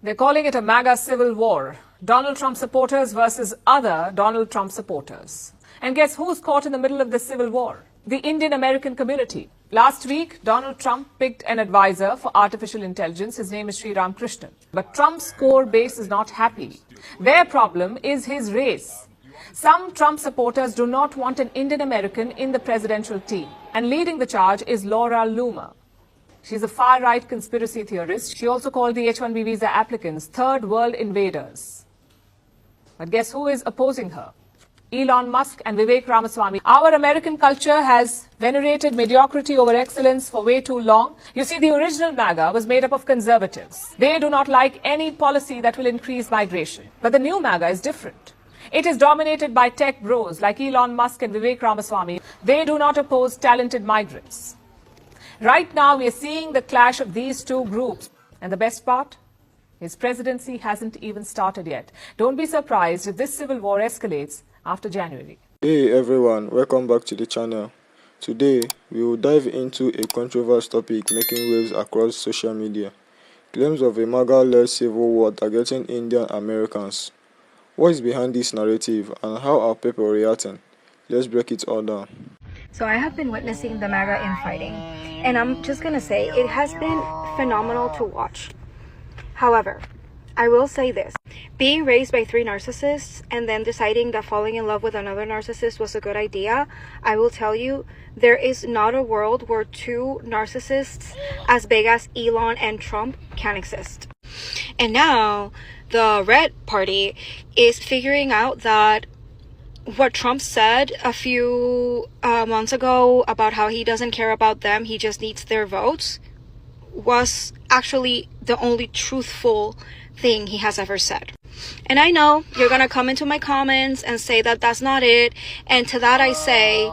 They're calling it a MAGA civil war. Donald Trump supporters versus other Donald Trump supporters. And guess who's caught in the middle of this civil war? The Indian American community. Last week, Donald Trump picked an advisor for artificial intelligence. His name is Sri Ramakrishnan. But Trump's core base is not happy. Their problem is his race. Some Trump supporters do not want an Indian American in the presidential team. And leading the charge is Laura Loomer. She's a far-right conspiracy theorist. She also called the H-1B visa applicants third world invaders. But guess who is opposing her? Elon Musk and Vivek Ramaswamy. Our American culture has venerated mediocrity over excellence for way too long. You see, the original MAGA was made up of conservatives. They do not like any policy that will increase migration. But the new MAGA is different. It is dominated by tech bros like Elon Musk and Vivek Ramaswamy. They do not oppose talented migrants. Right now, we are seeing the clash of these two groups. And the best part? His presidency hasn't even started yet. Don't be surprised if this civil war escalates after January. Hey everyone, welcome back to the channel. Today, we will dive into a controversial topic making waves across social media. Claims of a MAGA-led civil war targeting Indian Americans. What is behind this narrative and how are people reacting? Let's break it all down. So I have been witnessing the MAGA infighting, and I'm just gonna say it has been phenomenal to watch. However, I will say this. Being raised by three narcissists and then deciding that falling in love with another narcissist was a good idea, I will tell you, there is not a world where two narcissists as big as Elon and Trump can exist. And now, the Red Party is figuring out that what Trump said a few months ago about how he doesn't care about them, he just needs their votes, was actually the only truthful thing he has ever said. And I know you're gonna come into my comments and say that that's not it, and to that I say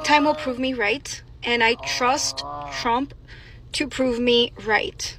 time will prove me right, and I trust Trump to prove me right.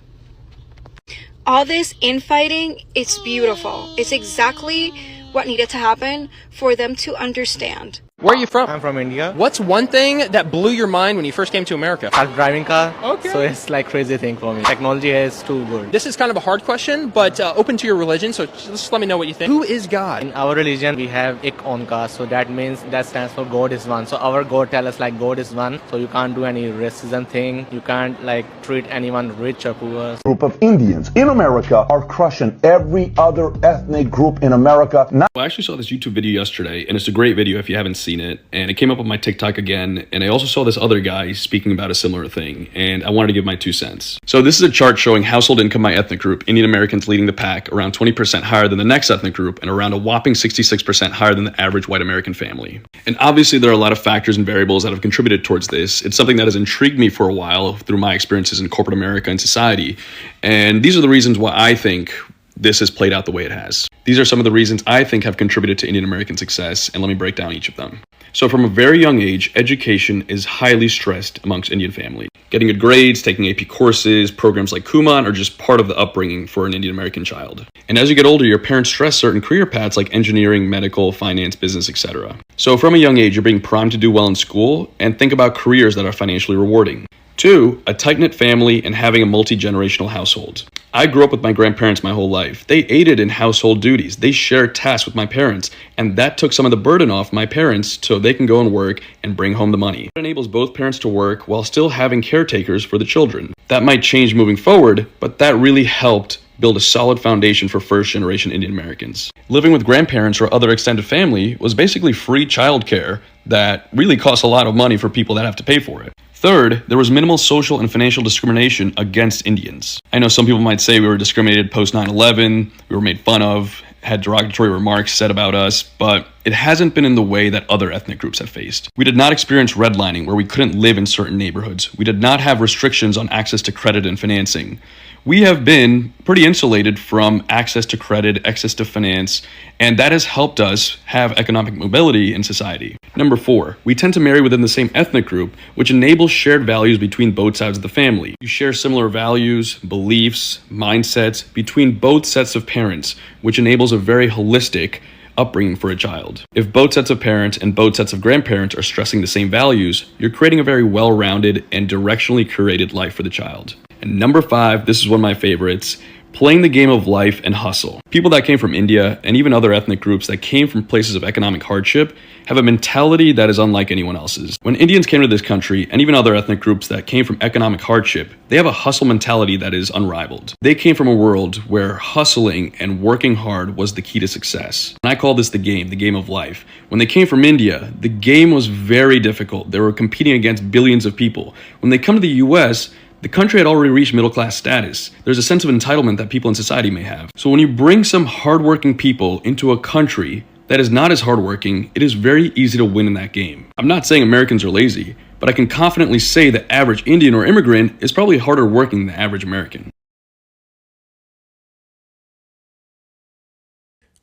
All this infighting, it's beautiful. It's exactly what needed to happen for them to understand. Where are you from? I'm from India. What's one thing that blew your mind when you first came to America? Self-driving car. Okay. So it's like crazy thing for me. Technology is too good. This is kind of a hard question, but open to your religion, so just let me know what you think. Who is God? In our religion, we have Ik Onkar, so that means that stands for God is one. So our God tell us like God is one. So you can't do any racism thing. You can't like treat anyone rich or poor. Group of Indians in America are crushing every other ethnic group in America. I actually saw this YouTube video yesterday, and it's a great video if you haven't seen it, and it came up on my TikTok again, and I also saw this other guy speaking about a similar thing, and I wanted to give my 2 cents. So this is a chart showing household income by ethnic group, Indian Americans leading the pack, around 20% higher than the next ethnic group, and around a whopping 66% higher than the average white American family. And obviously there are a lot of factors and variables that have contributed towards this. It's something that has intrigued me for a while through my experiences in corporate America and society, and these are the reasons why I think this has played out the way it has. These are some of the reasons I think have contributed to Indian American success, and let me break down each of them. So from a very young age, education is highly stressed amongst Indian families. Getting good grades, taking AP courses, programs like Kumon are just part of the upbringing for an Indian American child. And as you get older, your parents stress certain career paths like engineering, medical, finance, business, etc. So from a young age, you're being primed to do well in school and think about careers that are financially rewarding. 2, a tight-knit family and having a multi-generational household. I grew up with my grandparents my whole life. They aided in household duties. They shared tasks with my parents, and that took some of the burden off my parents so they can go and work and bring home the money. It enables both parents to work while still having caretakers for the children. That might change moving forward, but that really helped build a solid foundation for first-generation Indian Americans. Living with grandparents or other extended family was basically free childcare that really costs a lot of money for people that have to pay for it. 3rd, there was minimal social and financial discrimination against Indians. I know some people might say we were discriminated post 9/11, we were made fun of, had derogatory remarks said about us, but it hasn't been in the way that other ethnic groups have faced. We did not experience redlining where we couldn't live in certain neighborhoods. We did not have restrictions on access to credit and financing. We have been pretty insulated from access to credit, access to finance, and that has helped us have economic mobility in society. Number 4, we tend to marry within the same ethnic group, which enables shared values between both sides of the family. You share similar values, beliefs, mindsets between both sets of parents, which enables a very holistic upbringing for a child. If both sets of parents and both sets of grandparents are stressing the same values, you're creating a very well-rounded and directionally curated life for the child. And number 5, this is one of my favorites, playing the game of life and hustle. People that came from India and even other ethnic groups that came from places of economic hardship have a mentality that is unlike anyone else's. When Indians came to this country, and even other ethnic groups that came from economic hardship, they have a hustle mentality that is unrivaled. They came from a world where hustling and working hard was the key to success. And I call this the game of life. When they came from India, the game was very difficult. They were competing against billions of people. When they come to the US, the country had already reached middle class status. There's a sense of entitlement that people in society may have. So when you bring some hardworking people into a country that is not as hardworking, it is very easy to win in that game. I'm not saying Americans are lazy, but I can confidently say the average Indian or immigrant is probably harder working than the average American.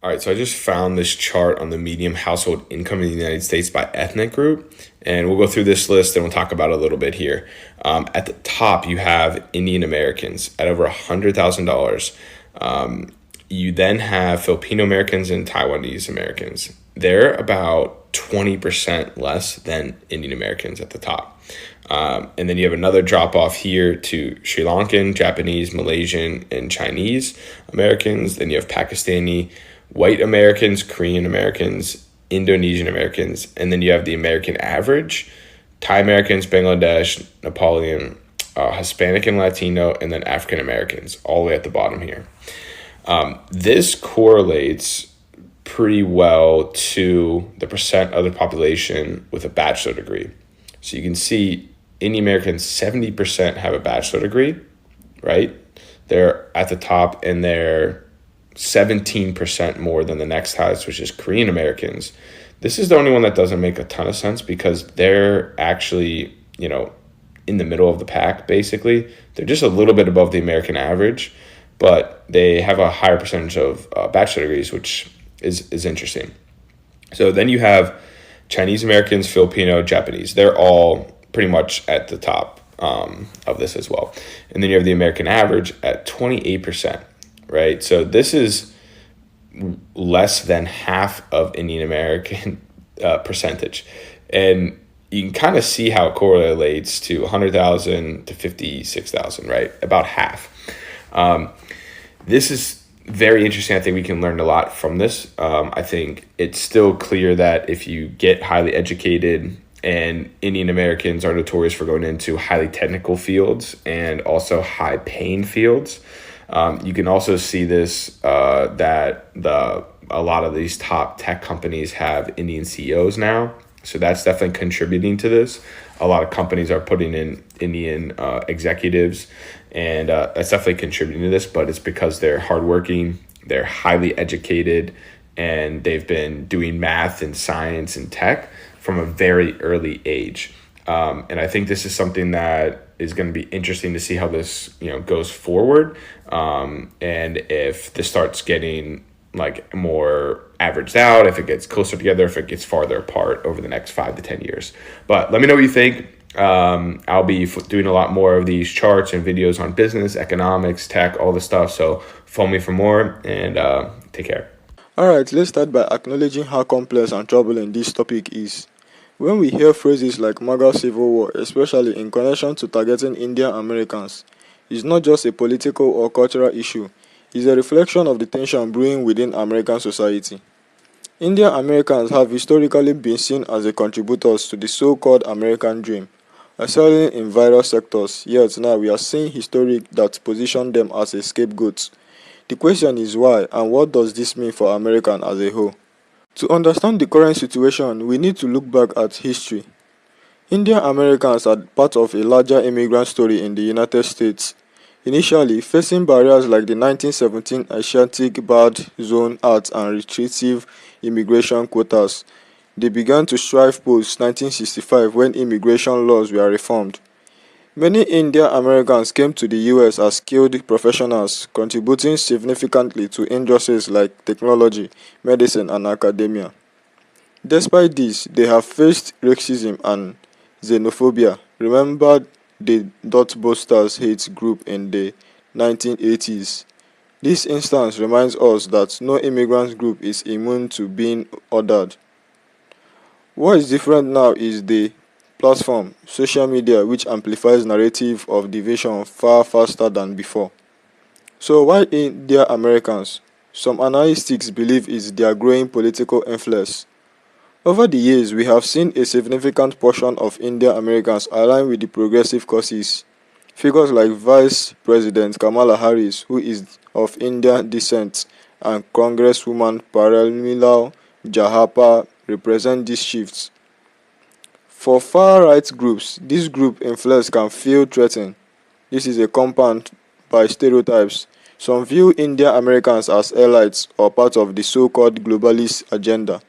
All right, so I just found this chart on the median household income in the United States by ethnic group, and we'll go through this list and we'll talk about it a little bit here. At the top, you have Indian Americans at over $100,000. You then have Filipino Americans and Taiwanese Americans. They're about 20% less than Indian Americans at the top. And then you have another drop off here to Sri Lankan, Japanese, Malaysian, and Chinese Americans. Then you have Pakistani, white Americans, Korean Americans, Indonesian Americans, and then you have the American average, Thai Americans, Bangladesh, Nepalian, Hispanic and Latino, and then African Americans, all the way at the bottom here. This correlates pretty well to the percent of the population with a bachelor degree. So you can see Indian Americans, 70% have a bachelor degree, right? They're at the top, and they're 17% more than the next highest, which is Korean Americans. This is the only one that doesn't make a ton of sense because they're actually, in the middle of the pack, basically. They're just a little bit above the American average, but they have a higher percentage of bachelor degrees, which is interesting. So then you have Chinese Americans, Filipino, Japanese. They're all pretty much at the top of this as well. And then you have the American average at 28%. Right, so this is less than half of Indian American percentage, and you can kind of see how it correlates to 100,000 to 56,000, right? About half. This is very interesting. I think we can learn a lot from this. I think it's still clear that if you get highly educated, and Indian Americans are notorious for going into highly technical fields and also high paying fields. You can also see this that a lot of these top tech companies have Indian CEOs now. So that's definitely contributing to this. A lot of companies are putting in Indian executives, and that's definitely contributing to this, but it's because they're hardworking, they're highly educated, and they've been doing math and science and tech from a very early age. And I think this is something that is going to be interesting to see how this goes forward, and if this starts getting more averaged out, if it gets closer together, if it gets farther apart over the next 5 to 10 years. But let me know what you think. I'll be doing a lot more of these charts and videos on business, economics, tech, all this stuff. So follow me for more, and take care. Alright, let's start by acknowledging how complex and troubling this topic is. When we hear phrases like MAGA Civil War, especially in connection to targeting Indian Americans, it's not just a political or cultural issue, it's a reflection of the tension brewing within American society. Indian Americans have historically been seen as the contributors to the so-called American dream, excelling in various sectors, yet now we are seeing history that position them as a scapegoat. The question is why, and what does this mean for America as a whole? To understand the current situation, we need to look back at history. Indian Americans are part of a larger immigrant story in the United States. Initially, facing barriers like the 1917 Asiatic Bad Zone Act and restrictive immigration quotas, they began to strive post-1965 when immigration laws were reformed. Many Indian Americans came to the US as skilled professionals, contributing significantly to industries like technology, medicine, and academia. Despite this, they have faced racism and xenophobia. Remember the Dotbusters hate group in the 1980s. This instance reminds us that no immigrant group is immune to being ordered. What is different now is the platform, social media, which amplifies narrative of division far faster than before. So why India Americans? Some analysts believe is their growing political influence. Over the years, we have seen a significant portion of Indian Americans align with the progressive causes. Figures like Vice President Kamala Harris, who is of Indian descent, and Congresswoman Paramila Jahapal represent these shifts. For far-right groups, this group influence can feel threatening. This is a compound by stereotypes. Some view Indian Americans as elites or part of the so-called globalist agenda.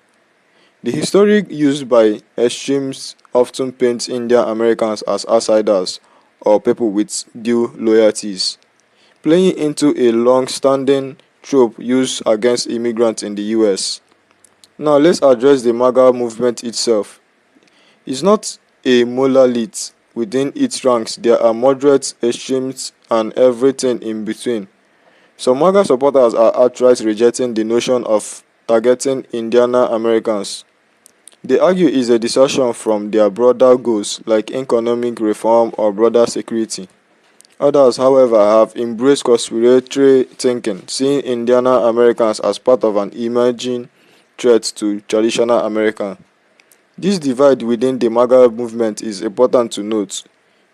The history used by extremes often paints Indian Americans as outsiders or people with dual loyalties, playing into a long-standing trope used against immigrants in the US. Now let's address the MAGA movement itself. It's not a monolith. Within its ranks, there are moderates, extremes, and everything in between. Some MAGA supporters are outright rejecting the notion of targeting Indian Americans. They argue it's a distraction from their broader goals like economic reform or broader security. Others, however, have embraced conspiratory thinking, seeing Indian Americans as part of an emerging threat to traditional America. This divide within the MAGA movement is important to note.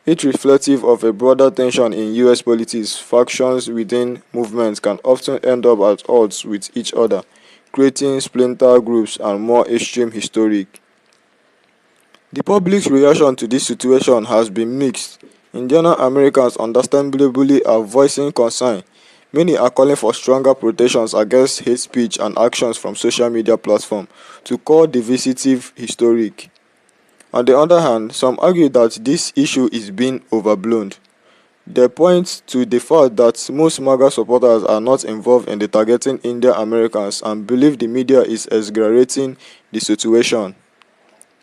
It's reflective of a broader tension in US politics. Factions within movements can often end up at odds with each other, creating splinter groups and more extreme historic. The public's reaction to this situation has been mixed. Indian Americans understandably are voicing concern. Many are calling for stronger protections against hate speech and actions from social media platforms to call divisive historic. On the other hand, some argue that this issue is being overblown. They point to the fact that most MAGA supporters are not involved in the targeting Indian Americans and believe the media is exaggerating the situation.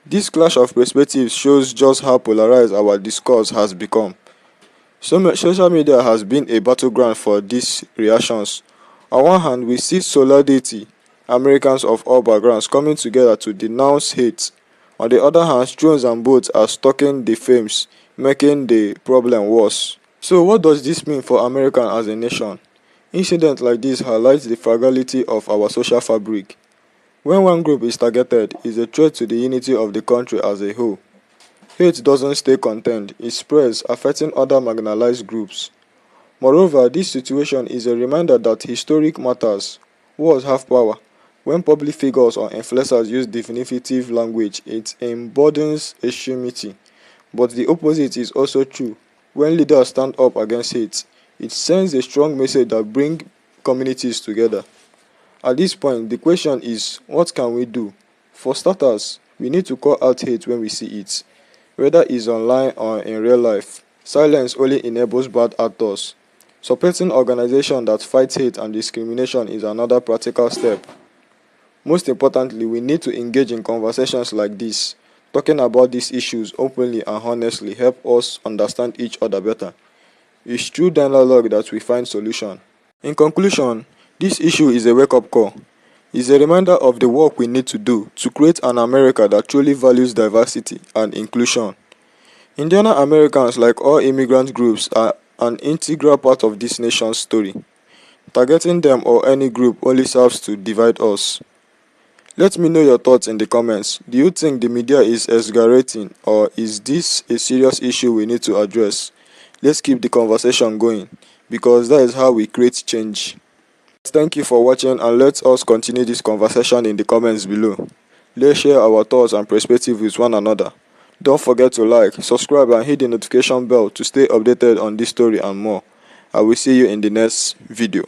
This clash of perspectives shows just how polarized our discourse has become. Social media has been a battleground for these reactions. On one hand, we see solidarity, Americans of all backgrounds coming together to denounce hate. On the other hand, drones and bots are stalking the fames, making the problem worse. So what does this mean for America as a nation? Incidents like this highlight the fragility of our social fabric. When one group is targeted, it's a threat to the unity of the country as a whole. Hate doesn't stay contained, it spreads, affecting other marginalized groups. Moreover, this situation is a reminder that historic matters. Wars have power. When public figures or influencers use definitive language, it embodies extremity. But the opposite is also true. When leaders stand up against hate, it sends a strong message that brings communities together. At this point, the question is, what can we do? For starters, we need to call out hate when we see it, whether it's online or in real life. Silence only enables bad actors. Supporting organizations that fight hate and discrimination is another practical step. Most importantly, we need to engage in conversations like this. Talking about these issues openly and honestly help us understand each other better. It's through dialogue that we find solution. In conclusion, this issue is a wake-up call. It's a reminder of the work we need to do to create an America that truly values diversity and inclusion. Indian Americans, like all immigrant groups, are an integral part of this nation's story. Targeting them or any group only serves to divide us. Let me know your thoughts in the comments. Do you think the media is exaggerating, or is this a serious issue we need to address? Let's keep the conversation going, because that is how we create change. Thank you for watching, and let us continue this conversation in the comments below. Let's share our thoughts and perspectives with one another. Don't forget to like, subscribe, and hit the notification bell to stay updated on this story and more. I will see you in the next video.